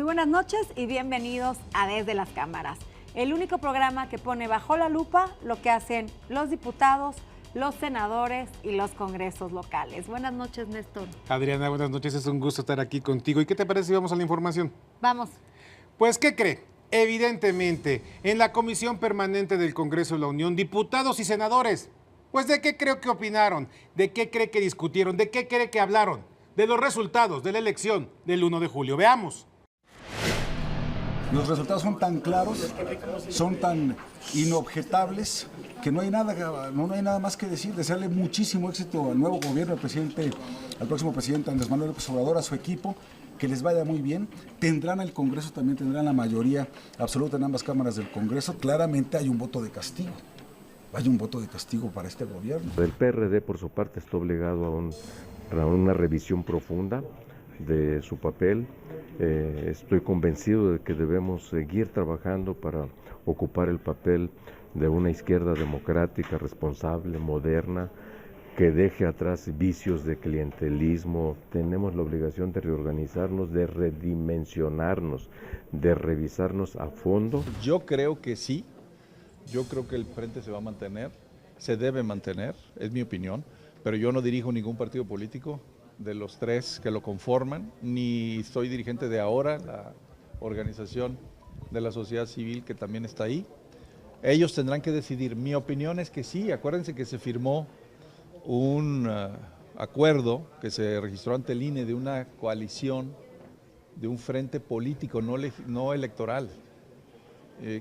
buenas noches y bienvenidos a Desde las Cámaras, el único programa que pone bajo la lupa lo que hacen los diputados, los senadores y los congresos locales. Buenas noches, Néstor. Adriana, buenas noches, es un gusto estar aquí contigo. ¿Y qué te parece si vamos a la información? Vamos. Pues, ¿qué cree? Evidentemente, en la Comisión Permanente del Congreso de la Unión, diputados y senadores, pues ¿de qué creo que opinaron? ¿De qué cree que discutieron? ¿De qué cree que hablaron? De los resultados de la elección del 1 de julio. Veamos. Los resultados son tan claros, son tan inobjetables, que no hay nada más que decir. Desearle muchísimo éxito al nuevo gobierno, al próximo presidente Andrés Manuel López Obrador, a su equipo, que les vaya muy bien. Tendrán el Congreso, también tendrán la mayoría absoluta en ambas cámaras del Congreso. Claramente hay un voto de castigo. Hay un voto de castigo para este gobierno. El PRD, por su parte, está obligado a una revisión profunda de su papel. Estoy convencido de que debemos seguir trabajando para ocupar el papel de una izquierda democrática, responsable, moderna, que deje atrás vicios de clientelismo. Tenemos la obligación de reorganizarnos, de redimensionarnos, de revisarnos a fondo. Yo creo que sí, yo creo que el frente se va a mantener, se debe mantener, es mi opinión, pero yo no dirijo ningún partido político de los tres que lo conforman, ni soy dirigente de ahora, la organización de la sociedad civil que también está ahí. Ellos tendrán que decidir. Mi opinión es que sí, acuérdense que se firmó un acuerdo que se registró ante el INE de una coalición, de un frente político no electoral,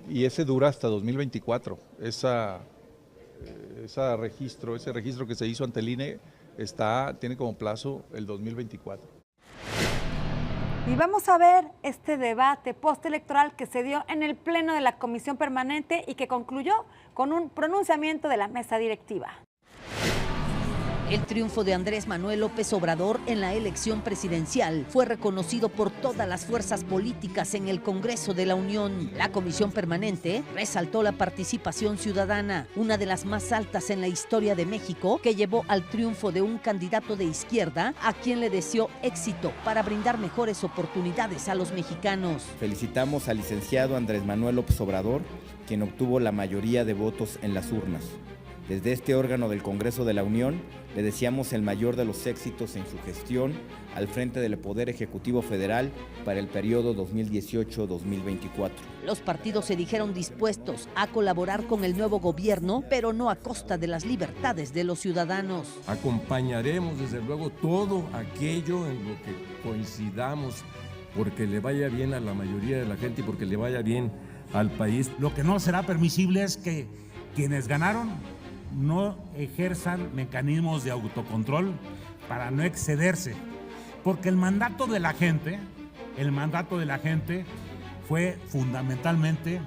y ese dura hasta 2024. Ese registro que se hizo ante el INE tiene como plazo el 2024. Y vamos a ver este debate postelectoral que se dio en el Pleno de la Comisión Permanente y que concluyó con un pronunciamiento de la mesa directiva. El triunfo de Andrés Manuel López Obrador en la elección presidencial fue reconocido por todas las fuerzas políticas en el Congreso de la Unión. La Comisión Permanente resaltó la participación ciudadana, una de las más altas en la historia de México, que llevó al triunfo de un candidato de izquierda a quien le deseó éxito para brindar mejores oportunidades a los mexicanos. Felicitamos al licenciado Andrés Manuel López Obrador, quien obtuvo la mayoría de votos en las urnas. Desde este órgano del Congreso de la Unión, le deseamos el mayor de los éxitos en su gestión al frente del Poder Ejecutivo Federal para el periodo 2018-2024. Los partidos se dijeron dispuestos a colaborar con el nuevo gobierno, pero no a costa de las libertades de los ciudadanos. Acompañaremos desde luego todo aquello en lo que coincidamos, porque le vaya bien a la mayoría de la gente y porque le vaya bien al país. Lo que no será permisible es que quienes ganaron no ejerzan mecanismos de autocontrol para no excederse, porque el mandato de la gente fue fundamentalmente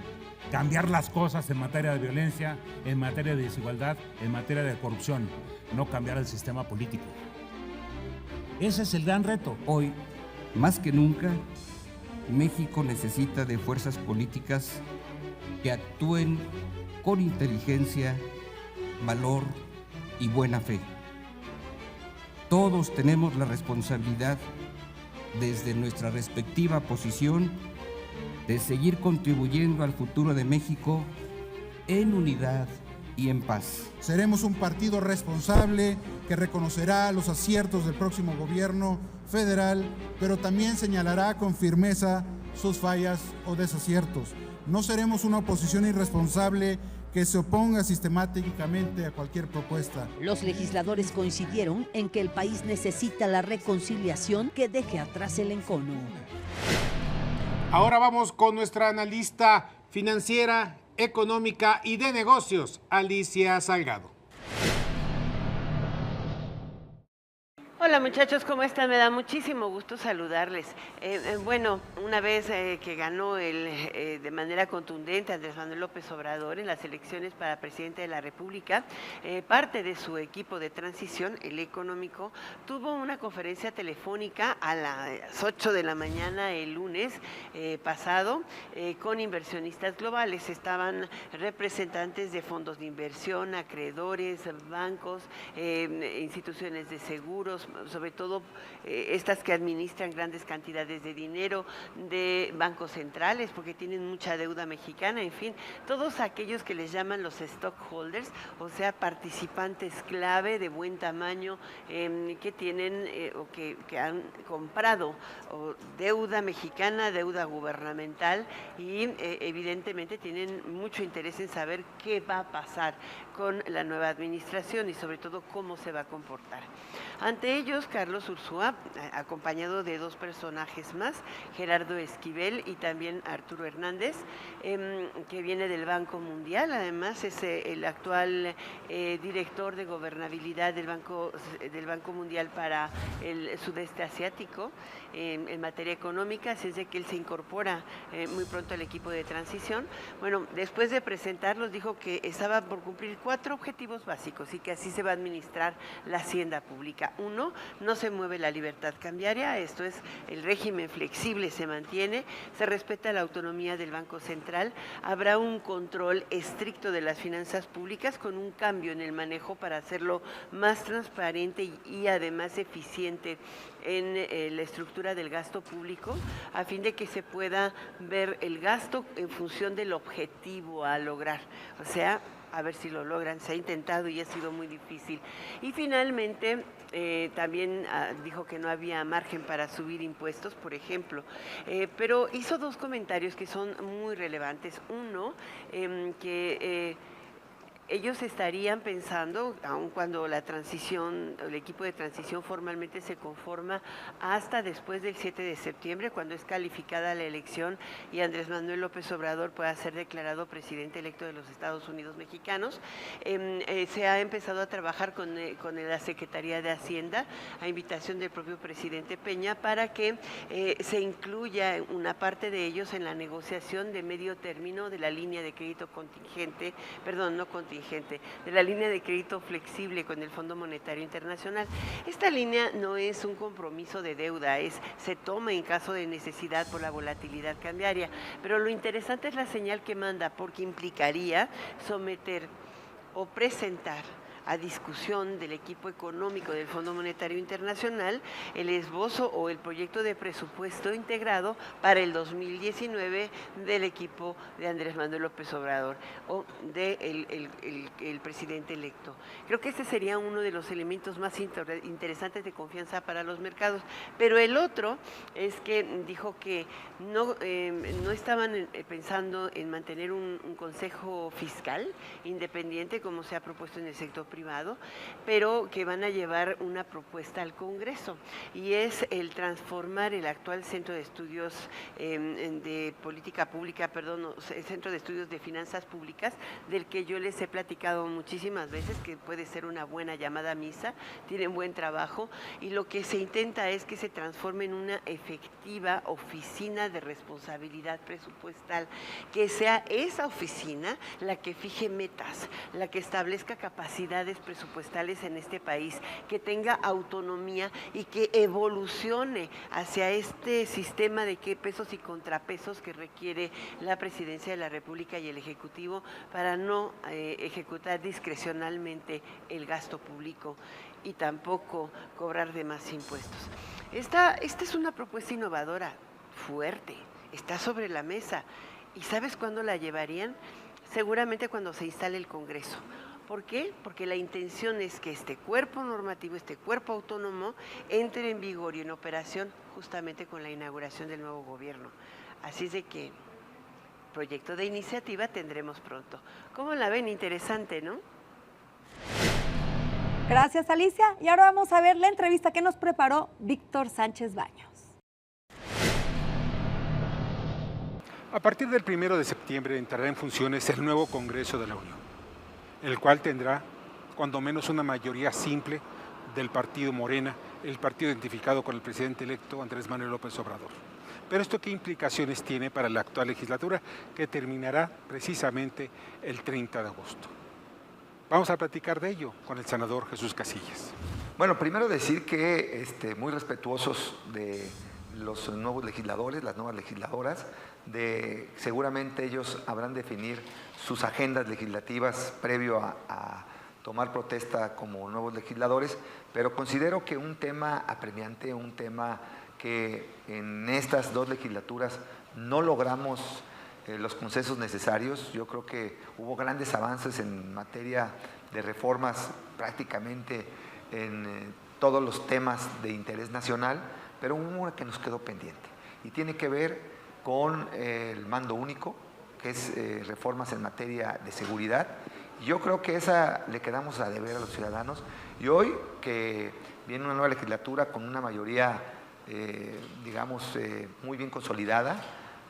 cambiar las cosas en materia de violencia, en materia de desigualdad, en materia de corrupción, no cambiar el sistema político. Ese es el gran reto. Hoy, más que nunca, México necesita de fuerzas políticas que actúen con inteligencia, valor y buena fe. Todos tenemos la responsabilidad, desde nuestra respectiva posición, de seguir contribuyendo al futuro de México en unidad y en paz. Seremos un partido responsable que reconocerá los aciertos del próximo gobierno federal, pero también señalará con firmeza sus fallas o desaciertos. No seremos una oposición irresponsable que se oponga sistemáticamente a cualquier propuesta. Los legisladores coincidieron en que el país necesita la reconciliación que deje atrás el encono. Ahora vamos con nuestra analista financiera, económica y de negocios, Alicia Salgado. Hola muchachos, ¿cómo están? Me da muchísimo gusto saludarles. Bueno, una vez que ganó de manera contundente Andrés Manuel López Obrador en las elecciones para presidente de la República, parte de su equipo de transición, el económico, tuvo una conferencia telefónica a las 8 de la mañana el lunes pasado con inversionistas globales. Estaban representantes de fondos de inversión, acreedores, bancos, instituciones de seguros, sobre todo estas que administran grandes cantidades de dinero, de bancos centrales, porque tienen mucha deuda mexicana, en fin, todos aquellos que les llaman los stockholders, o sea, participantes clave de buen tamaño que tienen o que han comprado deuda mexicana, deuda gubernamental y evidentemente tienen mucho interés en saber qué va a pasar con la nueva administración y sobre todo cómo se va a comportar. Ante ellos, Carlos Ursúa, acompañado de dos personajes más, Gerardo Esquivel y también Arturo Hernández, que viene del Banco Mundial, además es el actual director de gobernabilidad del Banco Mundial para el sudeste asiático en materia económica, así es de que él se incorpora muy pronto al equipo de transición. Bueno, después de presentarlos dijo que estaba por cumplir 4 objetivos básicos y que así se va a administrar la hacienda pública. 1, no se mueve la libertad cambiaria, esto es, el régimen flexible se mantiene, se respeta la autonomía del Banco Central, habrá un control estricto de las finanzas públicas con un cambio en el manejo para hacerlo más transparente y además eficiente en la estructura del gasto público, a fin de que se pueda ver el gasto en función del objetivo a lograr, o sea, a ver si lo logran, se ha intentado y ha sido muy difícil. Y finalmente también dijo que no había margen para subir impuestos, por ejemplo, pero hizo 2 comentarios que son muy relevantes. Uno, que ellos estarían pensando, aun cuando el equipo de transición formalmente se conforma hasta después del 7 de septiembre, cuando es calificada la elección y Andrés Manuel López Obrador pueda ser declarado presidente electo de los Estados Unidos mexicanos, se ha empezado a trabajar con la Secretaría de Hacienda, a invitación del propio presidente Peña, para que se incluya una parte de ellos en la negociación de medio término de la línea de crédito contingente, perdón, no contingente, de la línea de crédito flexible con el Fondo Monetario Internacional. Esta línea no es un compromiso de deuda, se toma en caso de necesidad por la volatilidad cambiaria, pero lo interesante es la señal que manda, porque implicaría someter o presentar a discusión del equipo económico del Fondo Monetario Internacional el esbozo o el proyecto de presupuesto integrado para el 2019 del equipo de Andrés Manuel López Obrador o del presidente electo. Creo que este sería uno de los elementos más interesantes de confianza para los mercados, pero el otro es que dijo que no estaban pensando en mantener un consejo fiscal independiente como se ha propuesto en el sector privado, pero que van a llevar una propuesta al Congreso, y es el transformar el actual Centro de Estudios de Política Pública, el Centro de Estudios de Finanzas Públicas, del que yo les he platicado muchísimas veces, que puede ser una buena llamada a misa, tienen buen trabajo, y lo que se intenta es que se transforme en una efectiva oficina de responsabilidad presupuestal, que sea esa oficina la que fije metas, la que establezca capacidades presupuestales en este país, que tenga autonomía y que evolucione hacia este sistema de pesos y contrapesos que requiere la Presidencia de la República y el Ejecutivo para no ejecutar discrecionalmente el gasto público y tampoco cobrar de más impuestos. Esta es una propuesta innovadora, fuerte, está sobre la mesa. ¿Y sabes cuándo la llevarían? Seguramente cuando se instale el Congreso. ¿Por qué? Porque la intención es que este cuerpo normativo, este cuerpo autónomo, entre en vigor y en operación justamente con la inauguración del nuevo gobierno. Así es de que proyecto de iniciativa tendremos pronto. ¿Cómo la ven? Interesante, ¿no? Gracias, Alicia. Y ahora vamos a ver la entrevista que nos preparó Víctor Sánchez Baños. A partir del 1 de septiembre entrará en funciones el nuevo Congreso de la Unión, el cual tendrá cuando menos una mayoría simple del partido Morena, el partido identificado con el presidente electo Andrés Manuel López Obrador. Pero ¿esto qué implicaciones tiene para la actual legislatura que terminará precisamente el 30 de agosto? Vamos a platicar de ello con el senador Jesús Casillas. Bueno, primero decir que muy respetuosos de los nuevos legisladores, las nuevas legisladoras, seguramente ellos habrán definir sus agendas legislativas previo a tomar protesta como nuevos legisladores, pero considero que un tema apremiante, un tema que en estas 2 legislaturas no logramos los consensos necesarios. Yo creo que hubo grandes avances en materia de reformas prácticamente en todos los temas de interés nacional, pero hubo una que nos quedó pendiente y tiene que ver con el mando único, que es reformas en materia de seguridad. Yo creo que esa le quedamos a deber a los ciudadanos, y hoy que viene una nueva legislatura con una mayoría, muy bien consolidada,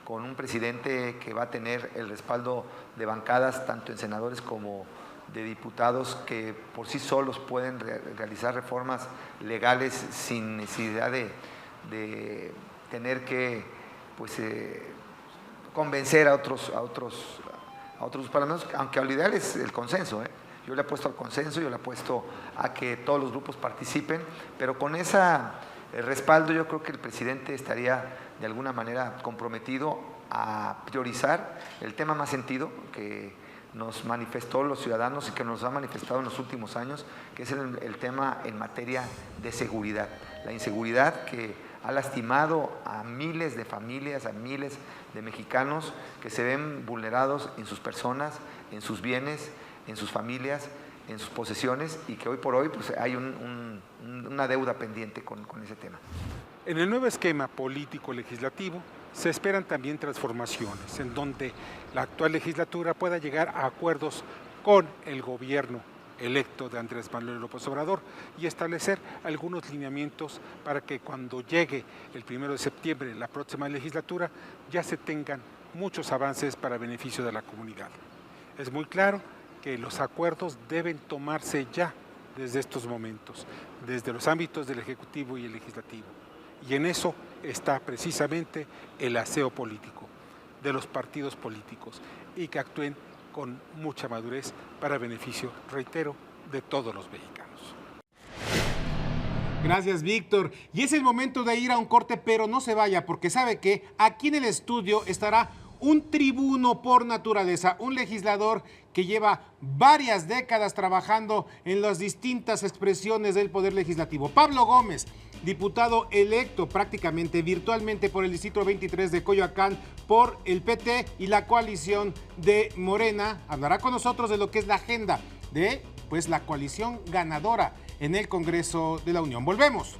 con un presidente que va a tener el respaldo de bancadas tanto en senadores como de diputados que por sí solos pueden realizar reformas legales sin necesidad de tener que convencer a otros parlamentos, aunque lo ideal es el consenso. Yo le apuesto al consenso, yo le apuesto a que todos los grupos participen, pero con ese respaldo yo creo que el presidente estaría de alguna manera comprometido a priorizar el tema más sentido que nos manifestó los ciudadanos y que nos ha manifestado en los últimos años, que es el tema en materia de seguridad. La inseguridad que ha lastimado a miles de familias, a miles de mexicanos que se ven vulnerados en sus personas, en sus bienes, en sus familias, en sus posesiones, y que hoy por hoy hay una deuda pendiente con ese tema. En el nuevo esquema político-legislativo se esperan también transformaciones en donde la actual legislatura pueda llegar a acuerdos con el gobierno electo de Andrés Manuel López Obrador y establecer algunos lineamientos para que cuando llegue el 1 de septiembre la próxima legislatura ya se tengan muchos avances para beneficio de la comunidad. Es muy claro que los acuerdos deben tomarse ya desde estos momentos, desde los ámbitos del Ejecutivo y el Legislativo. Y en eso está precisamente el aseo político de los partidos políticos y que actúen con mucha madurez para beneficio, reitero, de todos los mexicanos. Gracias, Víctor. Y es el momento de ir a un corte, pero no se vaya, porque sabe que aquí en el estudio estará un tribuno por naturaleza, un legislador que lleva varias décadas trabajando en las distintas expresiones del Poder Legislativo. Pablo Gómez, diputado electo prácticamente virtualmente por el Distrito 23 de Coyoacán, por el PT y la coalición de Morena, hablará con nosotros de lo que es la agenda de la coalición ganadora en el Congreso de la Unión. Volvemos.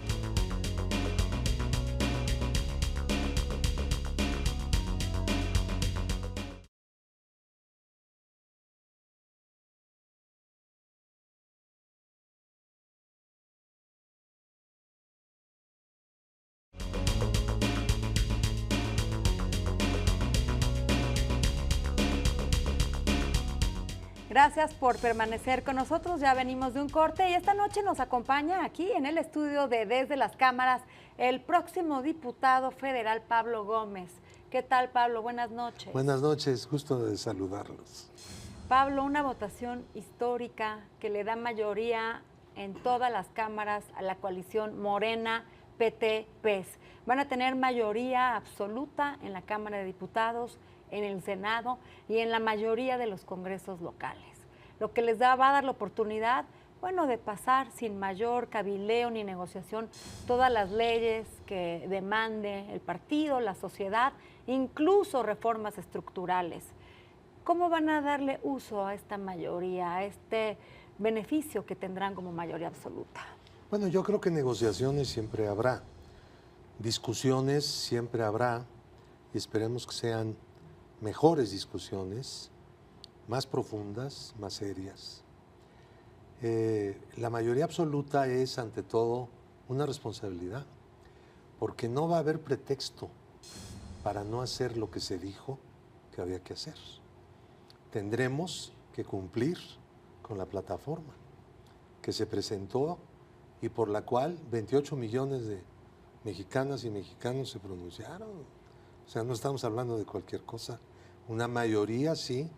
Gracias por permanecer con nosotros. Ya venimos de un corte y esta noche nos acompaña aquí en el estudio de Desde las Cámaras el próximo diputado federal Pablo Gómez. ¿Qué tal, Pablo? Buenas noches. Buenas noches, gusto de saludarlos. Pablo, una votación histórica que le da mayoría en todas las cámaras a la coalición Morena, PT, PES. Van a tener mayoría absoluta en la Cámara de Diputados, en el Senado y en la mayoría de los congresos locales, lo que les va a dar la oportunidad, de pasar sin mayor cabileo ni negociación todas las leyes que demande el partido, la sociedad, incluso reformas estructurales. ¿Cómo van a darle uso a esta mayoría, a este beneficio que tendrán como mayoría absoluta? Bueno, yo creo que negociaciones siempre habrá, discusiones siempre habrá, y esperemos que sean mejores discusiones, más profundas, más serias. La mayoría absoluta es, ante todo, una responsabilidad, porque no va a haber pretexto para no hacer lo que se dijo que había que hacer. Tendremos que cumplir con la plataforma que se presentó y por la cual 28 millones de mexicanas y mexicanos se pronunciaron. O sea, no estamos hablando de cualquier cosa. Una mayoría, sí,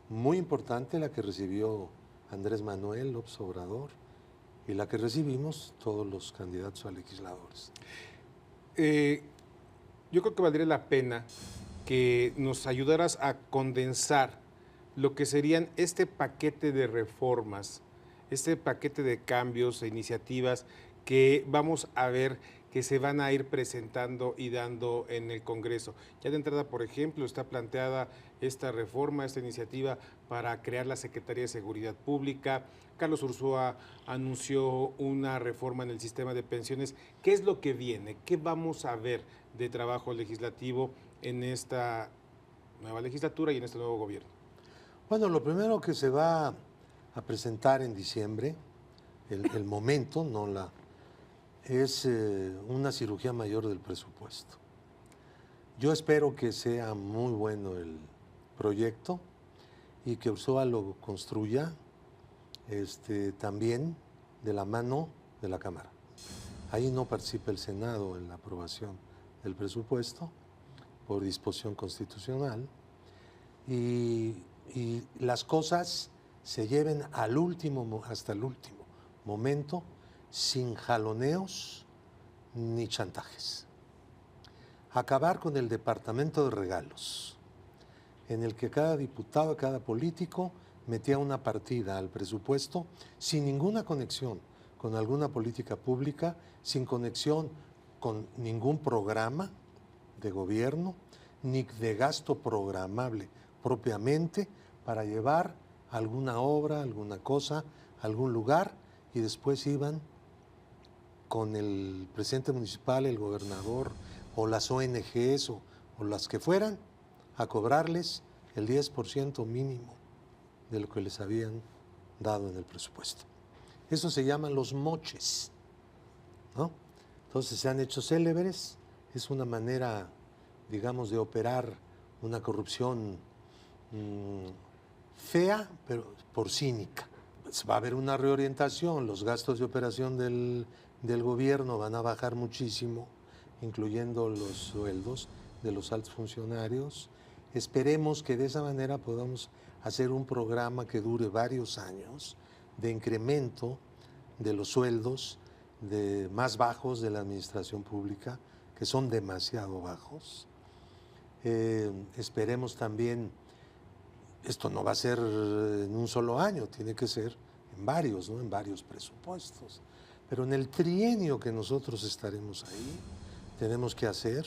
muy importante, la que recibió Andrés Manuel López Obrador y la que recibimos todos los candidatos a legisladores. Yo creo que valdría la pena que nos ayudaras a condensar lo que serían este paquete de reformas este paquete de cambios e iniciativas que vamos a ver que se van a ir presentando y dando en el Congreso. Ya de entrada, por ejemplo, está planteada esta reforma, esta iniciativa para crear la Secretaría de Seguridad Pública. Carlos Ursúa anunció una reforma en el sistema de pensiones. ¿Qué es lo que viene? ¿Qué vamos a ver de trabajo legislativo en esta nueva legislatura y en este nuevo gobierno? Bueno, lo primero que se va a presentar en diciembre, el momento, no la... es una cirugía mayor del presupuesto. Yo espero que sea muy bueno el proyecto y que Ursúa lo construya también de la mano de la Cámara. Ahí no participa el Senado en la aprobación del presupuesto por disposición constitucional y las cosas se lleven al último, hasta el último momento, sin jaloneos ni chantajes. Acabar con el departamento de regalos, en el que cada diputado, cada político metía una partida al presupuesto sin ninguna conexión con alguna política pública, sin conexión con ningún programa de gobierno, ni de gasto programable propiamente para llevar alguna obra, alguna cosa, a algún lugar, y después iban con el presidente municipal, el gobernador o las ONGs o las que fueran a cobrarles el 10% mínimo de lo que les habían dado en el presupuesto. Eso se llaman los moches, ¿no? Entonces se han hecho célebres, es una manera, digamos, de operar una corrupción fea, pero por cínica. Pues va a haber una reorientación, los gastos de operación del gobierno van a bajar muchísimo, incluyendo los sueldos de los altos funcionarios. Esperemos que de esa manera podamos hacer un programa que dure varios años de incremento de los sueldos más bajos de la administración pública, que son demasiado bajos. Esperemos también, esto no va a ser en un solo año, tiene que ser en varios, ¿no? En varios presupuestos. Pero en el trienio que nosotros estaremos ahí, tenemos que hacer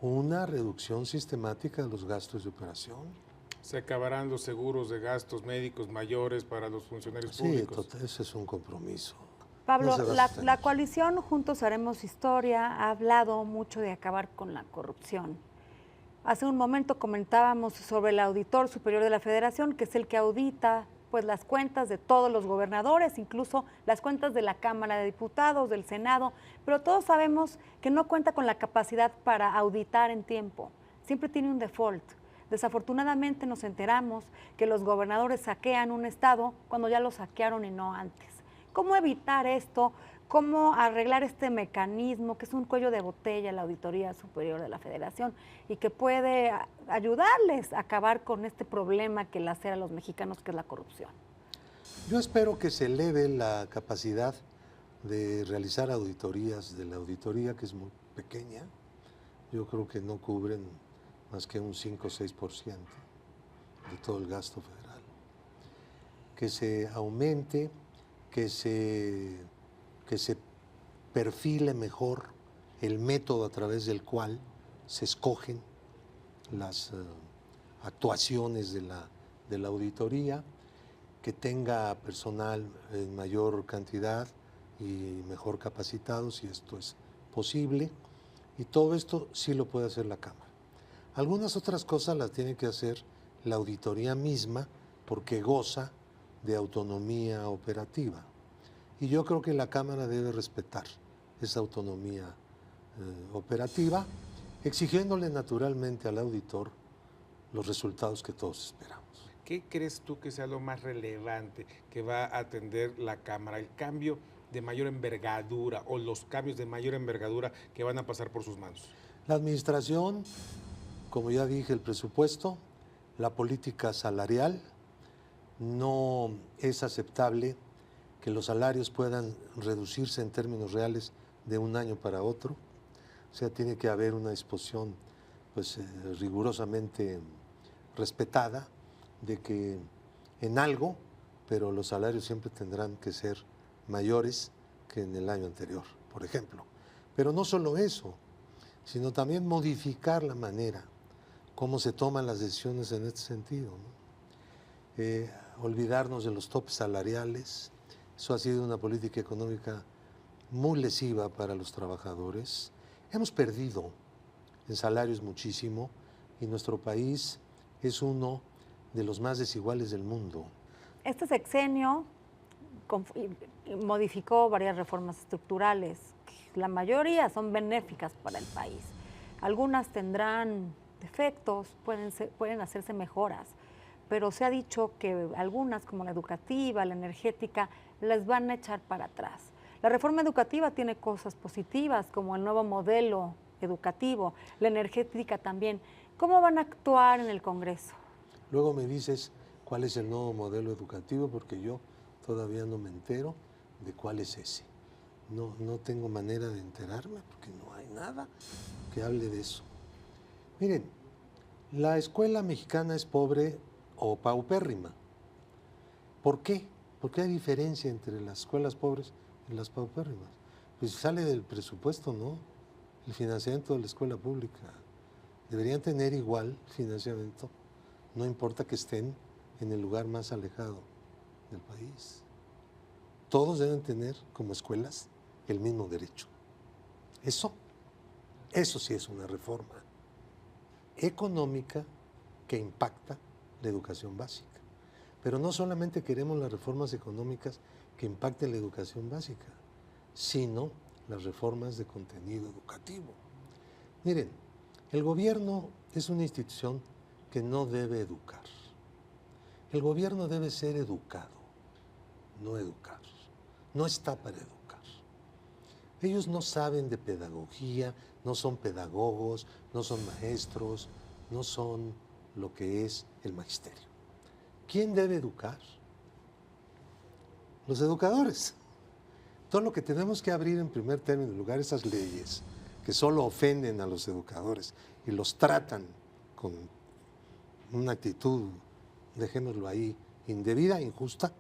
una reducción sistemática de los gastos de operación. ¿Se acabarán los seguros de gastos médicos mayores para los funcionarios públicos? Sí, ese es un compromiso. Pablo, la coalición Juntos Haremos Historia ha hablado mucho de acabar con la corrupción. Hace un momento comentábamos sobre el auditor superior de la Federación, que es el que audita pues las cuentas de todos los gobernadores, incluso las cuentas de la Cámara de Diputados, del Senado, pero todos sabemos que no cuenta con la capacidad para auditar en tiempo. Siempre tiene un default. Desafortunadamente nos enteramos que los gobernadores saquean un estado cuando ya lo saquearon y no antes. ¿Cómo evitar esto? ¿Cómo arreglar este mecanismo que es un cuello de botella, la Auditoría Superior de la Federación, y que puede ayudarles a acabar con este problema que lacera a los mexicanos, que es la corrupción? Yo espero que se eleve la capacidad de realizar auditorías de la auditoría, que es muy pequeña. Yo creo que no cubren más que un 5 o 6% de todo el gasto federal. Que se aumente, que se perfile mejor el método a través del cual se escogen las actuaciones de la auditoría, que tenga personal en mayor cantidad y mejor capacitado, si esto es posible, y todo esto sí lo puede hacer la Cámara. Algunas otras cosas las tiene que hacer la auditoría misma, porque goza de autonomía operativa. Y yo creo que la Cámara debe respetar esa autonomía operativa, exigiéndole naturalmente al auditor los resultados que todos esperamos. ¿Qué crees tú que sea lo más relevante que va a atender la Cámara? ¿El cambio de mayor envergadura o los cambios de mayor envergadura que van a pasar por sus manos? La administración, como ya dije, el presupuesto, la política salarial. No es aceptable que los salarios puedan reducirse en términos reales de un año para otro. O sea, tiene que haber una disposición pues, rigurosamente respetada de que en algo pero los salarios siempre tendrán que ser mayores que en el año anterior, por ejemplo. Pero no solo eso, sino también modificar la manera como se toman las decisiones en este sentido, ¿no? Olvidarnos de los topes salariales. Eso ha sido una política económica muy lesiva para los trabajadores. Hemos perdido en salarios muchísimo y nuestro país es uno de los más desiguales del mundo. Este sexenio modificó varias reformas estructurales. La mayoría son benéficas para el país. Algunas tendrán defectos, pueden hacerse mejoras, pero se ha dicho que algunas, como la educativa, la energética, las van a echar para atrás. La reforma educativa tiene cosas positivas, como el nuevo modelo educativo, la energética también. ¿Cómo van a actuar en el Congreso? Luego me dices cuál es el nuevo modelo educativo, porque yo todavía no me entero de cuál es ese. No tengo manera de enterarme, porque no hay nada que hable de eso. Miren, la escuela mexicana es pobre o paupérrima. ¿Por qué? ¿Por qué hay diferencia entre las escuelas pobres y las paupérrimas? Pues sale del presupuesto, ¿no? El financiamiento de la escuela pública. Deberían tener igual financiamiento, no importa que estén en el lugar más alejado del país. Todos deben tener como escuelas el mismo derecho. Eso sí es una reforma económica que impacta la educación básica. Pero no solamente queremos las reformas económicas que impacten la educación básica, sino las reformas de contenido educativo. Miren, el gobierno es una institución que no debe educar. El gobierno debe ser educado, no educar. No está para educar. Ellos no saben de pedagogía, no son pedagogos, no son maestros, no son lo que es el magisterio. ¿Quién debe educar? Los educadores. Todo lo que tenemos que abrir en primer término, en lugar de esas leyes que solo ofenden a los educadores y los tratan con una actitud, dejémoslo ahí, indebida, injusta,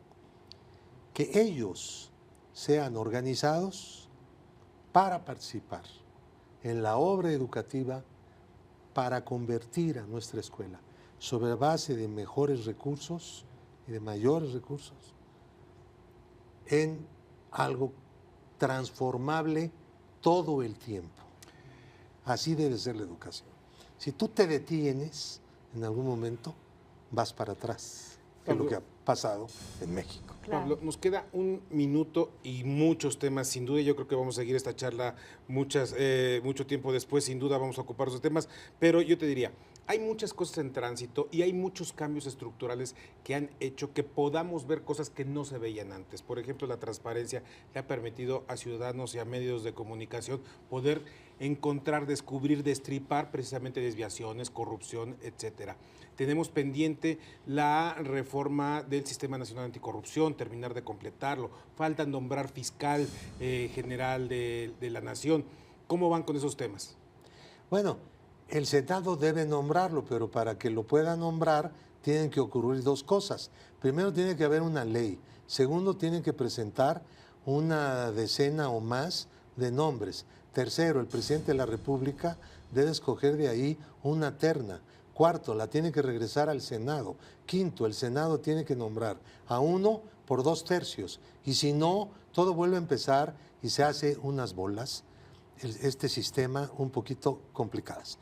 que ellos sean organizados para participar en la obra educativa para convertir a nuestra escuela sobre base de mejores recursos y de mayores recursos en algo transformable todo el tiempo. Así debe ser la educación. Si tú te detienes en algún momento, vas para atrás, que es lo que ha pasado en México. Claro. Pablo, nos queda un minuto y muchos temas, sin duda. Yo creo que vamos a seguir esta charla mucho tiempo después, sin duda vamos a ocupar esos temas, pero yo te diría, hay muchas cosas en tránsito y hay muchos cambios estructurales que han hecho que podamos ver cosas que no se veían antes. Por ejemplo, la transparencia le ha permitido a ciudadanos y a medios de comunicación poder encontrar, descubrir, destripar precisamente desviaciones, corrupción, etcétera. Tenemos pendiente la reforma del Sistema Nacional Anticorrupción, terminar de completarlo. Falta nombrar fiscal general de la Nación. ¿Cómo van con esos temas? Bueno, el Senado debe nombrarlo, pero para que lo pueda nombrar tienen que ocurrir dos cosas. Primero, tiene que haber una ley. Segundo, tienen que presentar una decena o más de nombres. Tercero, el presidente de la República debe escoger de ahí una terna. Cuarto, la tiene que regresar al Senado. Quinto, el Senado tiene que nombrar a uno por 2/3. Y si no, todo vuelve a empezar y se hace unas bolas, este sistema un poquito complicadas.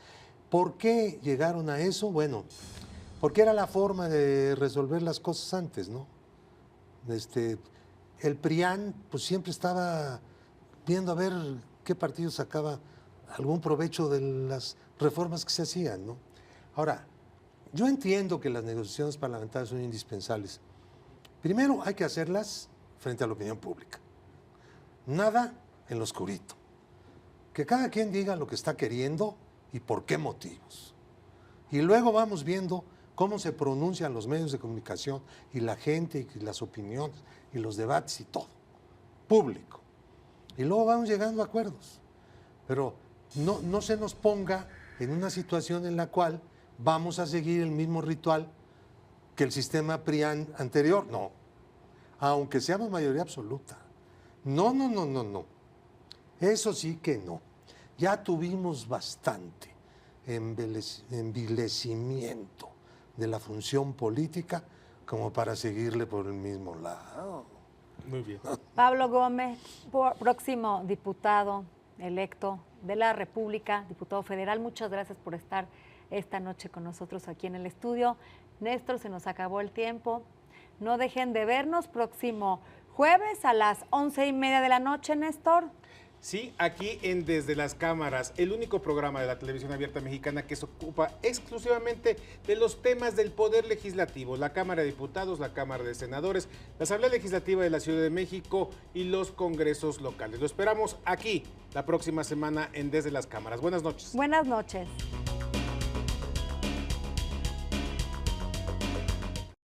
¿Por qué llegaron a eso? Bueno, porque era la forma de resolver las cosas antes, ¿no? El PRIAN pues siempre estaba viendo a ver qué partido sacaba algún provecho de las reformas que se hacían, ¿no? Ahora, yo entiendo que las negociaciones parlamentarias son indispensables. Primero, hay que hacerlas frente a la opinión pública. Nada en lo oscurito. Que cada quien diga lo que está queriendo y por qué motivos. Y luego vamos viendo cómo se pronuncian los medios de comunicación y la gente y las opiniones y los debates y todo. Público. Y luego vamos llegando a acuerdos. Pero no se nos ponga en una situación en la cual vamos a seguir el mismo ritual que el sistema PRIAN anterior. No, aunque seamos mayoría absoluta. No. Eso sí que no. Ya tuvimos bastante envilecimiento de la función política como para seguirle por el mismo lado. Muy bien. Pablo Gómez, próximo diputado electo de la República, diputado federal, muchas gracias por estar esta noche con nosotros aquí en el estudio. Néstor, se nos acabó el tiempo. No dejen de vernos próximo jueves a las 11:30 de la noche, Néstor. Sí, aquí en Desde las Cámaras, el único programa de la televisión abierta mexicana que se ocupa exclusivamente de los temas del Poder Legislativo, la Cámara de Diputados, la Cámara de Senadores, la Asamblea Legislativa de la Ciudad de México y los congresos locales. Lo esperamos aquí la próxima semana en Desde las Cámaras. Buenas noches. Buenas noches.